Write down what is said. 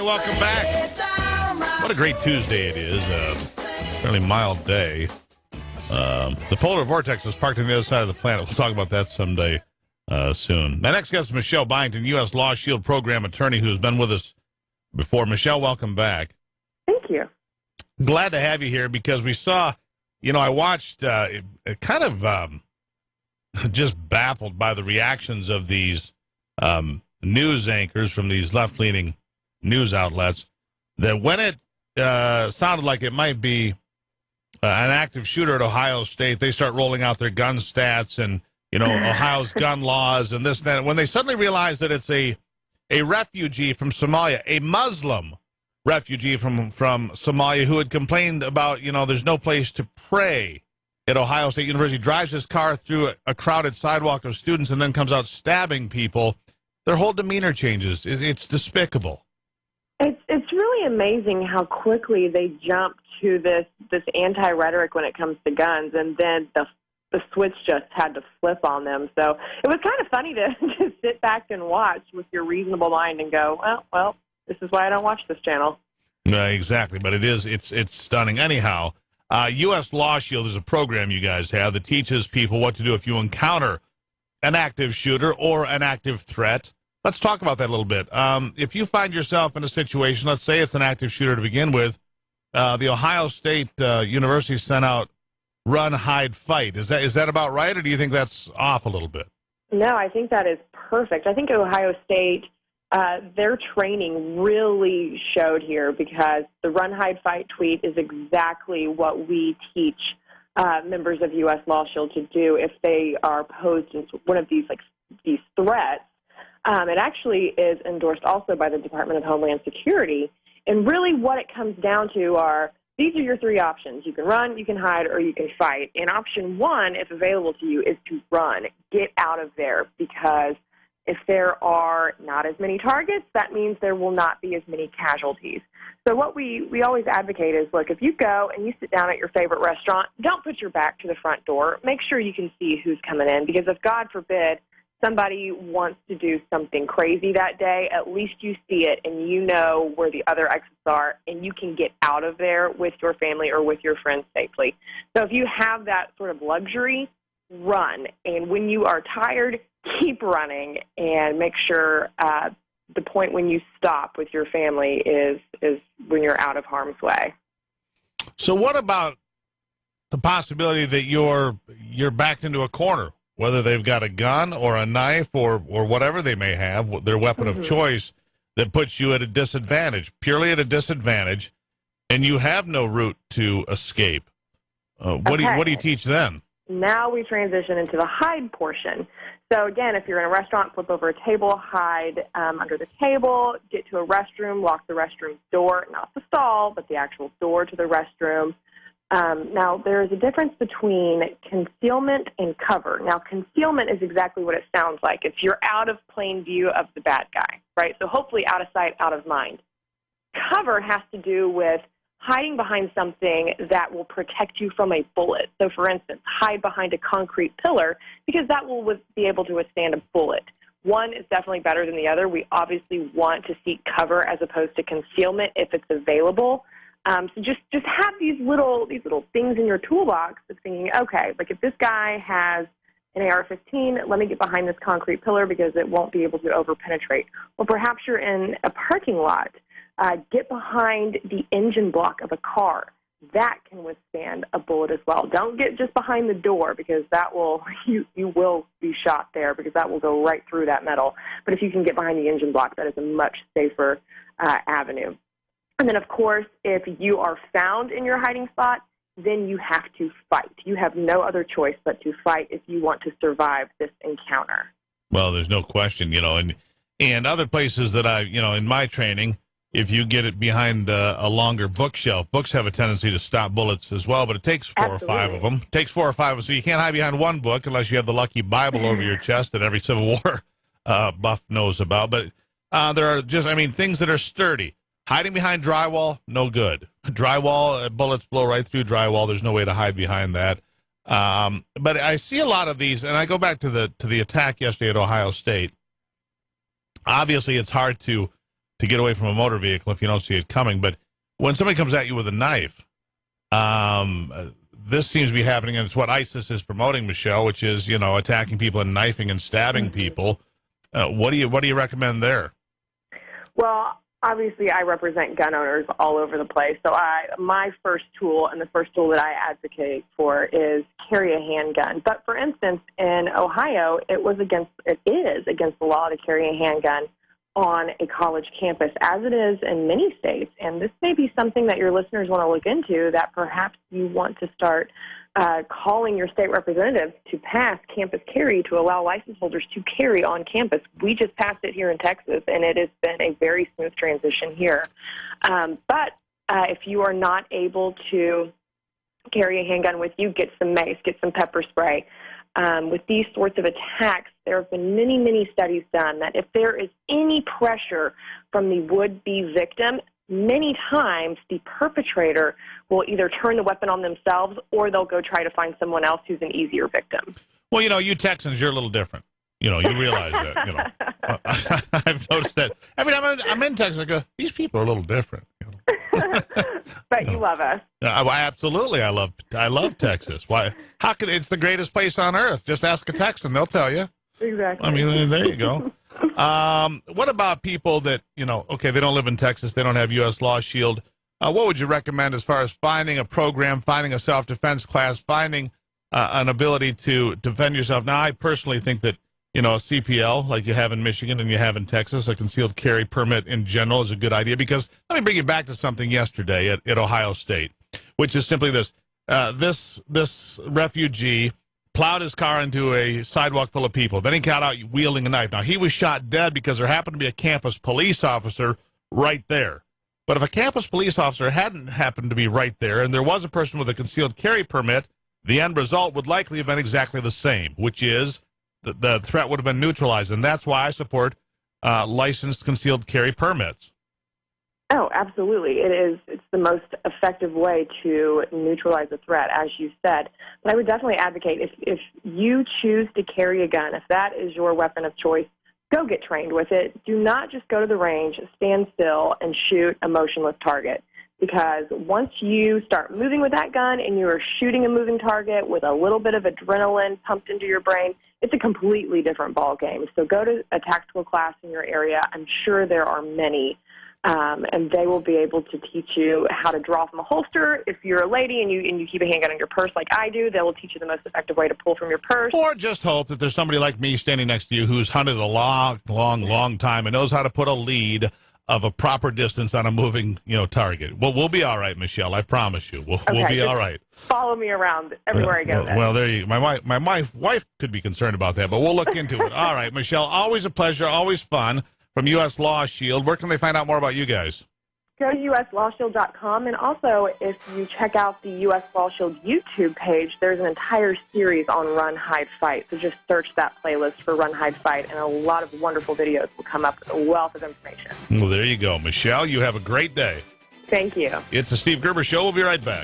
welcome back. What a great Tuesday it is. Fairly mild day. The polar vortex is parked on the other side of the planet. We'll talk about that someday soon. My next guest is Michele Byington, U.S. Law Shield Program attorney who's been with us before. Michele, welcome back. Thank you. Glad to have you here because we saw, I watched kind of just baffled by the reactions of these news anchors from these left-leaning news outlets that when it sounded like it might be an active shooter at Ohio State, they start rolling out their gun stats and, Ohio's gun laws and this and that. When they suddenly realize that it's a refugee from Somalia, a Muslim refugee from Somalia who had complained about, there's no place to pray at Ohio State University, drives his car through a crowded sidewalk of students and then comes out stabbing people, their whole demeanor changes. It's despicable. It's really amazing how quickly they jump to this anti-rhetoric when it comes to guns, and then the switch just had to flip on them. So it was kind of funny to sit back and watch with your reasonable mind and go, well, this is why I don't watch this channel. Exactly, but it's stunning. Anyhow, U.S. Law Shield is a program you guys have that teaches people what to do if you encounter an active shooter or an active threat. Let's talk about that a little bit. If you find yourself in a situation, let's say it's an active shooter to begin with, the Ohio State University sent out run, hide, fight. Is that about right, or do you think that's off a little bit? No, I think that is perfect. I think Ohio State, their training really showed here because the run, hide, fight tweet is exactly what we teach members of U.S. Law Shield to do if they are posed in one of these threats. It actually is endorsed also by the Department of Homeland Security. And really what it comes down to are, these are your three options. You can run, you can hide, or you can fight. And option one, if available to you, is to run. Get out of there, because if there are not as many targets, that means there will not be as many casualties. So what we always advocate is, look, if you go and you sit down at your favorite restaurant, don't put your back to the front door. Make sure you can see who's coming in, because if, God forbid, somebody wants to do something crazy that day, at least you see it and you know where the other exits are, and you can get out of there with your family or with your friends safely. So if you have that sort of luxury, run. And when you are tired, keep running, and make sure the point when you stop with your family is when you're out of harm's way. So what about the possibility that you're backed into a corner, whether they've got a gun or a knife or whatever they may have, their weapon of choice, that puts you at a disadvantage, purely at a disadvantage, and you have no route to escape? What do you teach then? Now we transition into the hide portion. So again, if you're in a restaurant, flip over a table, hide under the table, get to a restroom, lock the restroom door, not the stall, but the actual door to the restroom. Now, there is a difference between concealment and cover. Now, concealment is exactly what it sounds like. It's you're out of plain view of the bad guy, right? So hopefully out of sight, out of mind. Cover has to do with hiding behind something that will protect you from a bullet. So, for instance, hide behind a concrete pillar, because that will be able to withstand a bullet. One is definitely better than the other. We obviously want to seek cover as opposed to concealment if it's available. So just have these little things in your toolbox of thinking, okay, like if this guy has an AR-15, let me get behind this concrete pillar because it won't be able to over-penetrate. Or perhaps you're in a parking lot. Get behind the engine block of a car. That can withstand a bullet as well. Don't get just behind the door, because that will you will be shot there, because that will go right through that metal. But if you can get behind the engine block, that is a much safer avenue. And then, of course, if you are found in your hiding spot, then you have to fight. You have no other choice but to fight if you want to survive this encounter. Well, there's no question, and other places that in my training, if you get it behind a longer bookshelf, books have a tendency to stop bullets as well, but it takes four or five of them. It takes 4 or 5 of them, so you can't hide behind one book unless you have the lucky Bible over your chest that every Civil War buff knows about. But there are things that are sturdy. Hiding behind drywall, no good. Drywall, bullets blow right through drywall. There's no way to hide behind that. But I see a lot of these, and I go back to the attack yesterday at Ohio State. Obviously, it's hard to to get away from a motor vehicle if you don't see it coming. But when somebody comes at you with a knife, this seems to be happening, and it's what ISIS is promoting, Michele, which is, attacking people and knifing and stabbing people. What do you recommend there? Well, obviously, I represent gun owners all over the place. So my first tool, and the first tool that I advocate for, is carry a handgun. But for instance, in Ohio, it is against the law to carry a handgun on a college campus, as it is in many states. And this may be something that your listeners want to look into, that perhaps you want to start calling your state representatives to pass campus carry to allow license holders to carry on campus. We just passed it here in Texas, and it has been a very smooth transition here. But if you are not able to carry a handgun with you, get some mace, get some pepper spray. With these sorts of attacks, there have been many, many studies done that if there is any pressure from the would-be victim, many times the perpetrator will either turn the weapon on themselves or they'll go try to find someone else who's an easier victim. Well, you Texans, you're a little different. You realize that. I've noticed that every time I'm in Texas, I go, these people are a little different. But you love us. Absolutely, I love Texas. Why? It's the greatest place on earth. Just ask a Texan; they'll tell you. Exactly. I mean, there you go. What about people that they don't live in Texas, they don't have U.S. Law Shield? What would you recommend as far as finding a program, finding a self-defense class, finding an ability to defend yourself? Now, I personally think that a CPL, like you have in Michigan and you have in Texas, a concealed carry permit in general is a good idea, because let me bring you back to something yesterday at Ohio State, which is simply this. This refugee plowed his car into a sidewalk full of people. Then he got out wielding a knife. Now, he was shot dead because there happened to be a campus police officer right there. But if a campus police officer hadn't happened to be right there and there was a person with a concealed carry permit, the end result would likely have been exactly the same, which is the threat would have been neutralized, and that's why I support licensed concealed carry permits. Oh, absolutely. It's the most effective way to neutralize a threat, as you said. But I would definitely advocate, if you choose to carry a gun, if that is your weapon of choice, go get trained with it. Do not just go to the range, stand still, and shoot a motionless target. Because once you start moving with that gun and you are shooting a moving target with a little bit of adrenaline pumped into your brain, it's a completely different ball game. So go to a tactical class in your area. I'm sure there are many, and they will be able to teach you how to draw from a holster. If you're a lady and you keep a handgun in your purse like I do, they will teach you the most effective way to pull from your purse. Or just hope that there's somebody like me standing next to you who's hunted a long time and knows how to put a lead of a proper distance on a moving, target. Well, we'll be all right, Michele. I promise you. We'll be all right. Follow me around everywhere I go. Well, there you go. My wife could be concerned about that, but we'll look into it. All right, Michele, always a pleasure, always fun. From U.S. Law Shield, where can they find out more about you guys? Go to uslawshield.com, and also if you check out the U.S. Law Shield YouTube page, there's an entire series on Run, Hide, Fight. So just search that playlist for Run, Hide, Fight, and a lot of wonderful videos will come up with a wealth of information. Well, there you go. Michele, you have a great day. Thank you. It's the Steve Gerber Show. We'll be right back.